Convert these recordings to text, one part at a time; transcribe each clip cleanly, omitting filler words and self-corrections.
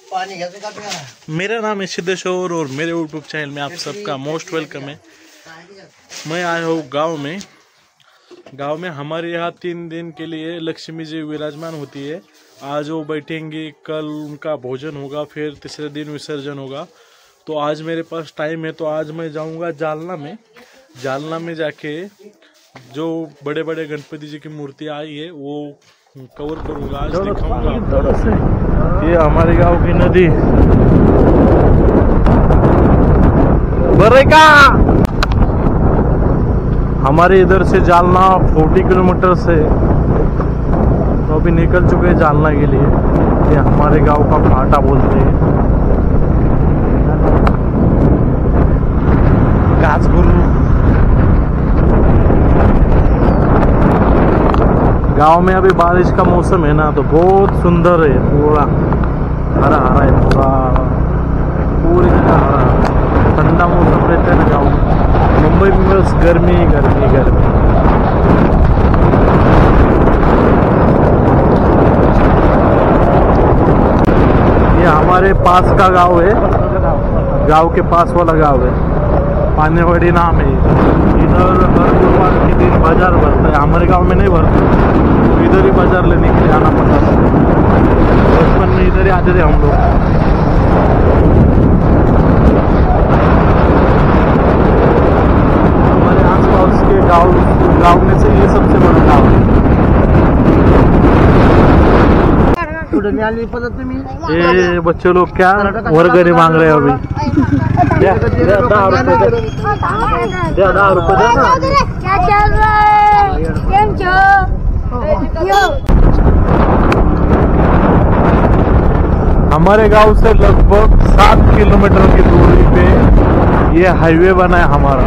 मेरा नाम है सिद्धेश्वर और मेरे यूट्यूब चैनल में आप सबका मोस्ट वेलकम है। मैं आया हूँ गांव में। गांव में हमारे यहाँ 3 दिन के लिए लक्ष्मी जी विराजमान होती है। आज वो बैठेंगी, कल उनका भोजन होगा, फिर तीसरे दिन विसर्जन होगा। तो आज मेरे पास टाइम है, तो आज मैं जाऊँगा जालना में जाके जो बड़े बड़े गणपति जी की मूर्ति आई है वो कवर करूँगा, आज दिखाऊंगा। ये हमारे गांव की नदी बरेका, हमारे इधर से जालना 40 किलोमीटर से, तो अभी निकल चुके हैं जालना के लिए। ये हमारे गांव का फाटा बोलते हैं। गांव में अभी बारिश का मौसम है ना, तो बहुत सुंदर है, पूरा हरा हरा है, पूरी जगह हरा हरा, ठंडा मौसम रहता है ना गांव में। मुंबई में बस गर्मी गर्मी गर्मी। ये हमारे पास का गांव है, गांव के पास वाला गांव है, पानेवाड़ी नाम है। इधर हर गुरुवार के दिन बाजार भरता है, हमारे गांव में नहीं भरता, तो इधर ही बाजार लेने के लिए आना पड़ता था। बचपन में इधर ही आते थे हम लोग। हमारे आसपास के गांव में से ये सबसे बड़ा गांव है। ये बच्चे लोग क्या वर्गणी मांग रहे हैं अभी। 10 रुपये क्या चल रहा है? हमारे गांव से लगभग 7 किलोमीटर की दूरी पे ये हाईवे बना है हमारा।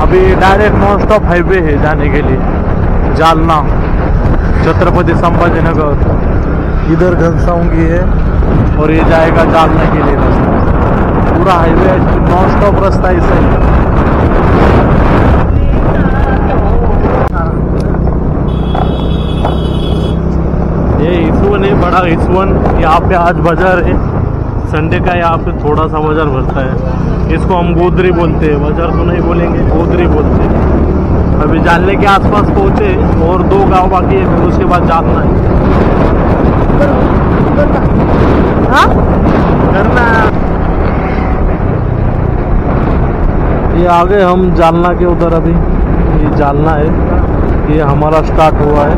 अभी डायरेक्ट नॉन स्टॉप हाईवे है जाने के लिए जालना, छत्रपति संभाजीनगर। इधर घनसाउंगी है और ये जाएगा जालना के लिए रास्ता। पूरा हाईवे नॉन स्टॉप रास्ता ऐसा ही। ये इसवन है, बड़ा इसवन। यहाँ पे आज बाजार है, संडे का यहाँ पे थोड़ा सा बाजार भरता है। इसको हम गोदरी बोलते हैं, बाजार तो नहीं बोलेंगे, गोदरी बोलते हैं। अभी जालने के आसपास पहुँचे और 2 गांव बाकी है, फिर उसके बाद जालना है। हाँ? करना ये आगे हम जालना के उधर, अभी ये जालना है, ये हमारा स्टार्ट हुआ है।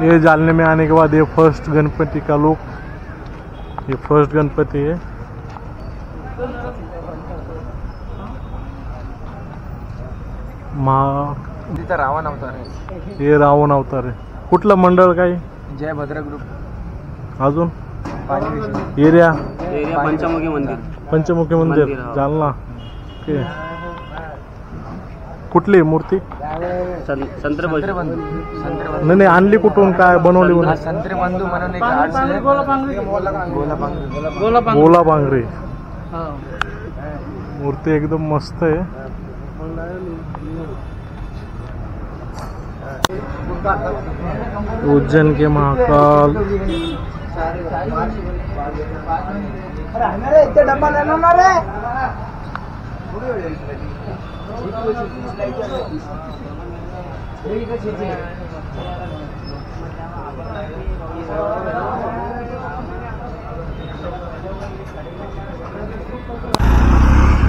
ये जालने में आने के बाद ये फर्स्ट गणपति का लुक, ये फर्स्ट गणपति है। रावण अवतार है, ये रावण अवतार आहे. कुठलं मंडळ काय? जय भद्र ग्रुप. अजून पाणी एरिया पंचमुखी मंदिर जालना. ओके. कुठली मूर्ती? संत्र बंधू. नाही आणली कुठून, काय बनवली? संत्र बंधू म्हणून एक आर्ट्स आहे. गोला बांगरे मूर्ती एकदम मस्त आहे. उज्जैन के महाकाल.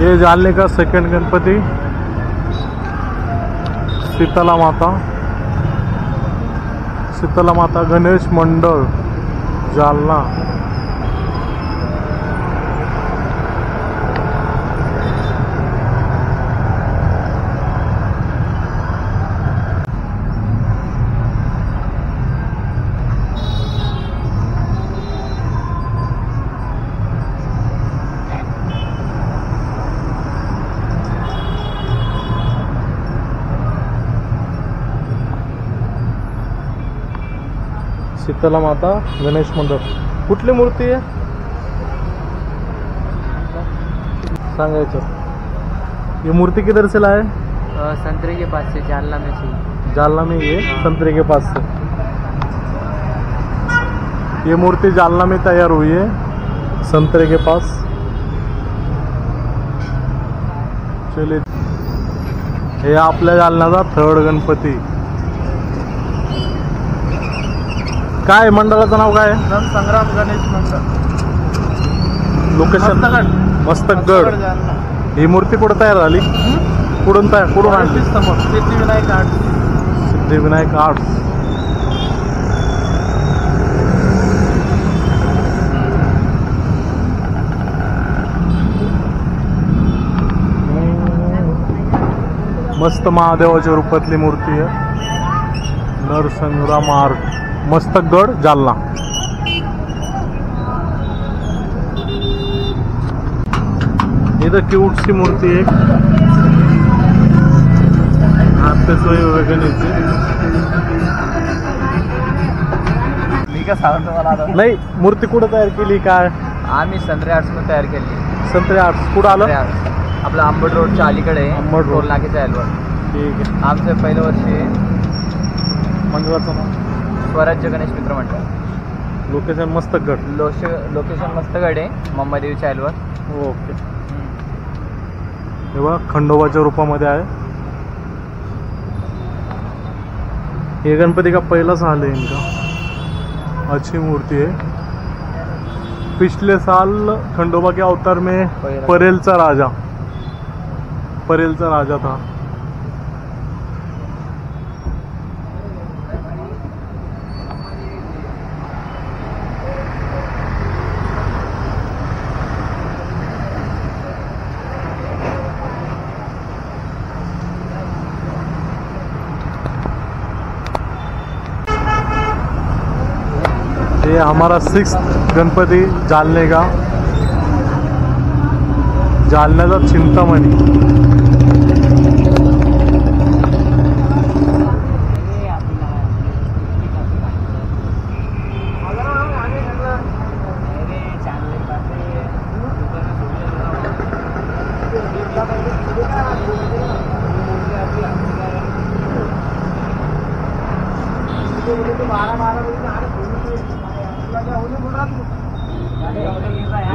ये जालने का सेकंड गणपति शीतला माता गणेश मंडल जालना. शीतला माता गणेश मंडप. कुठली मूर्ती आहे सांगायचं? ये मूर्ति किधर से लाए? संतरे के पास से जालना में थी। जालना में, ये संतरे के पास से। ये मूर्ति जालना में तैयार हुई है, संतरे के पास। चलिए, हे आपल्या जालन्याचा थर्ड गणपती. काय मंडळाचं नाव काय? संग्राम गणेश मंडळ, लोकेशन मस्तकगड. ही मूर्ती कुठं तयार झाली? कुठून आणली? सिद्धिविनायक आर्ट्स. सिद्धिविनायक आर्ट्स. मस्त महादेवाच्या रूपातली मूर्ती आहे. नरसंग्राम आर्ट, मस्तकगड, जालना. इधर क्यूट सी मूर्ती है, हाथ पे सोए हुए गणेश जी. मी का सांगतो मला आता? नाही, मूर्ती कुठं तयार केली काय? आम्ही संत्रे आर्ट्समध्ये तयार केली. संत्रे आर्ट्स कुठं आलं? आपलं आंबट रोडच्या अलीकडे, आंबट रोड. टोल नाक्याच्या अलवर. ठीक आहे. आमचं पहिलं वर्षी मंडळाचं नाव स्वराज्य गणेश मित्र मंडळ. लोकेशन मस्तकगड. लोकेशन मस्तगड आहे, मुंबईदेवीच्या अलवर. ओके. तेव्हा खंडोबाच्या रूपामध्ये आहे. ये गणपति का पहला साल है इनका. अच्छी मूर्ति है. पिछले साल खंडोबा के अवतार में परेलचा राजा था. ये हमारा 6th गणपति जालने का, जालन्याचा चिंतामणी.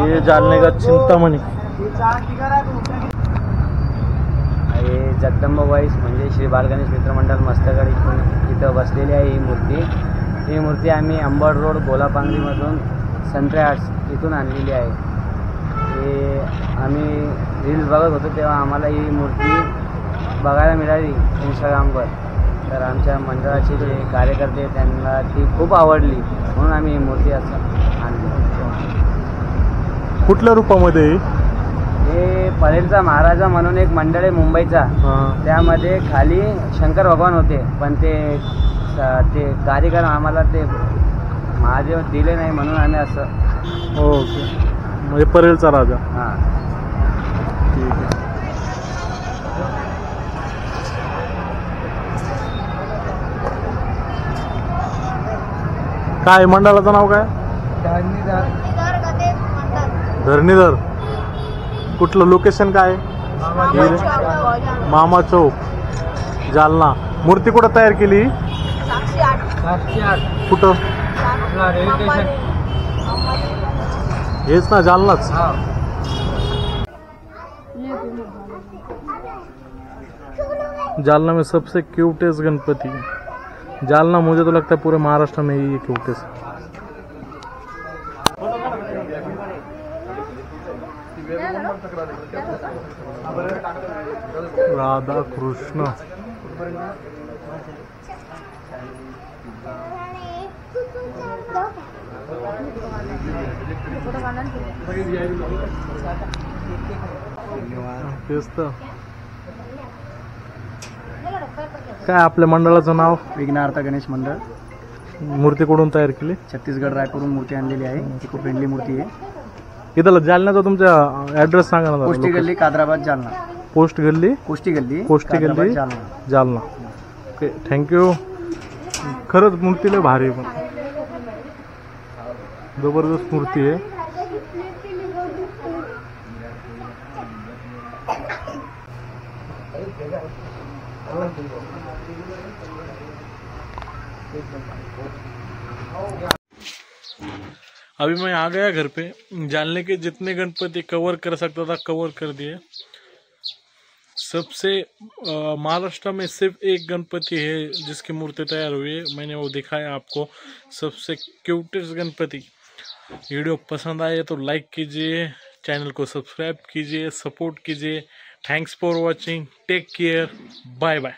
ये जालने का चिंतामणी. हे जगदंबाबाई म्हणजे श्री बालगणेश मित्र मंडळ मस्तगड इथं बसलेली आहे ही मूर्ती. ही मूर्ती आम्ही अंबड रोड गोलापांगरीमधून संत्रे आर्ट्स इथून आणलेली आहे. हे आम्ही रील्स बघत होतो तेव्हा आम्हाला ही मूर्ती बघायला मिळाली इंस्टाग्रामवर. तर आमच्या मंडळाचे जे कार्यकर्ते त्यांना ती खूप आवडली म्हणून आम्ही ही मूर्ती असं आणली. कुठल्या रूपामध्ये? हे परेलचा महाराजा म्हणून एक मंडळ आहे मुंबईचा. त्यामध्ये खाली शंकर भगवान होते, पण ते कार्यक्रम आम्हाला ते महादेव दिले नाही म्हणून आम्ही असं. ओके. म्हणजे परेलचा राजा. हां, ठीक आहे. काय मंडळाचं नाव काय? धरणीधर. कुठलं लोकेशन काय? मामा चौक, जालना. मूर्ती कुठं तयार केली? कुठं? हेच ना, जालनाच. जालना में सबसे क्यूटेस्ट गणपति. जालना मुझे तो लगता है पूरे महाराष्ट्र में ही क्यूटेस्ट. राधा कृष्ण. तेच तर. काय आपल्या मंडळाचं नाव? विघ्नार्थ गणेश मंडळ. मूर्ती कुठून तयार केली? छत्तीसगड रायपूरहून मूर्ती आणलेली आहे. इको फ्रेंडली मूर्ती आहे. इथं जालन्याचा तुमचा ॲड्रेस सांगा ना. कोष्टी गल्ली, कादराबाद, जालना. पोस्ट गल्ली, कोष्टी गल्ली, जालना. जालना. Okay, thank you. खरंच मूर्ती लय भारी. पण जबरदस्त मूर्ति है। अभी मैं आ गया घर पे, जानने के जितने गणपति कवर कर सकता था कवर कर दिए। सबसे महाराष्ट्र में सिर्फ एक गणपति है जिसकी मूर्ति तैयार हुई है, मैंने वो दिखाया आपको, सबसे क्यूटेस्ट गणपति। वीडियो पसंद आए तो लाइक कीजिए, चैनल को सब्सक्राइब कीजिए, सपोर्ट कीजिए। Thanks for watching, take care, bye bye.